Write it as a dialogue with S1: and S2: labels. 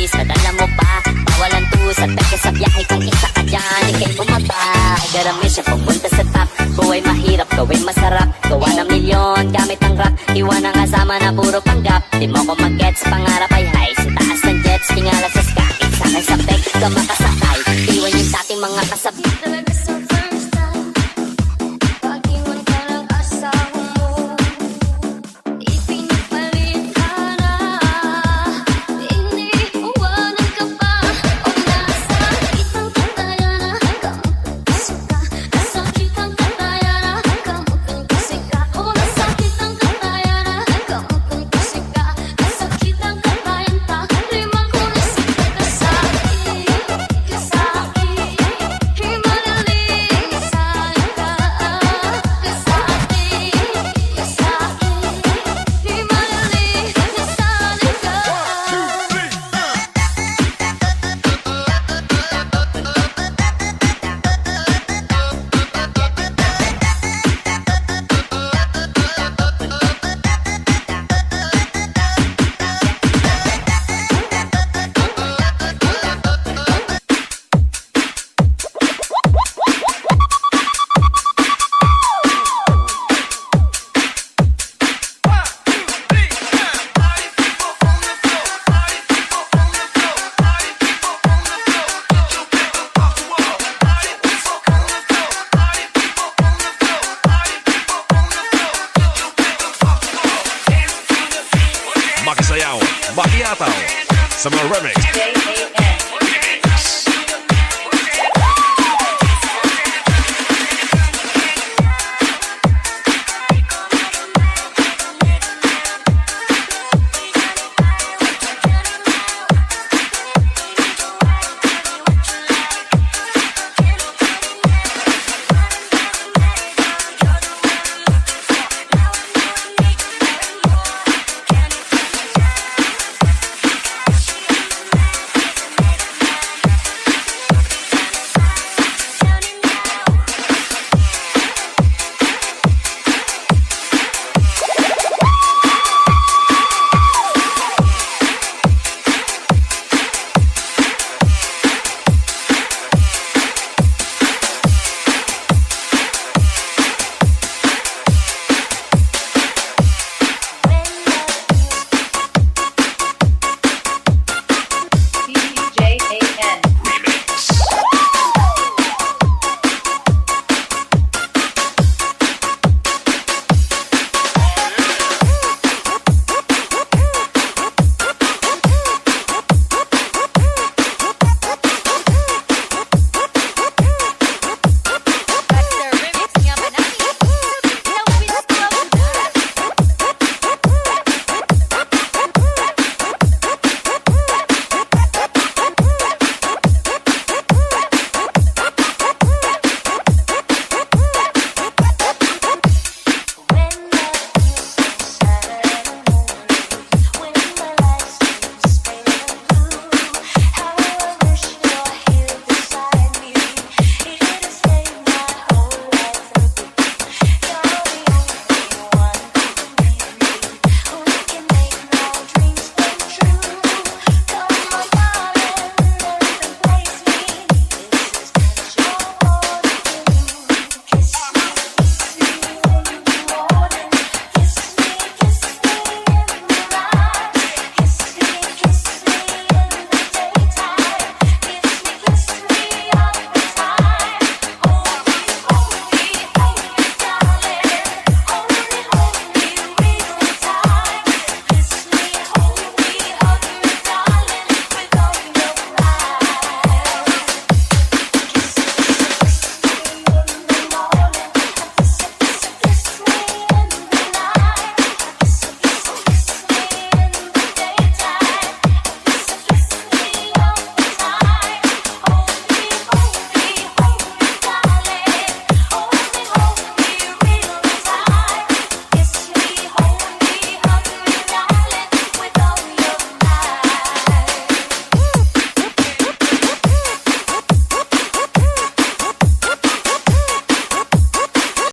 S1: bilis, madala mo pa. Bawalan tusat, peke sa biyahe kung isa ka dyan, ikay bumaba. Garamin siya pupunta sa top. Buhay mahirap, gawin masarap. Gawa ng milyon, gamit ang rap. Iwan ang kasama na puro panggap. Di mo ko mag-gets, pangarap ay high. Sa taas ng jets, tingala sa sky. Sakay sa peg, ka makasakay. Iwan yung dating mga kasabi.
S2: Talaga sa first time, pag-iwan ka ng asawa mo, ipinapalit ka na, iniiwanan ka pa. O nasa kitang kantayan na hanggang magpagkasi ka. Nasa kitang kantayan na hanggang magpagkasi ka. O nasa kitang kantayan na hanggang magpagkasi ka. Nasa kitang kantayan pa, lima ko na sita ka sa akin.
S3: Makisayaw, makiyataw sa mga remix.
S1: J-A-N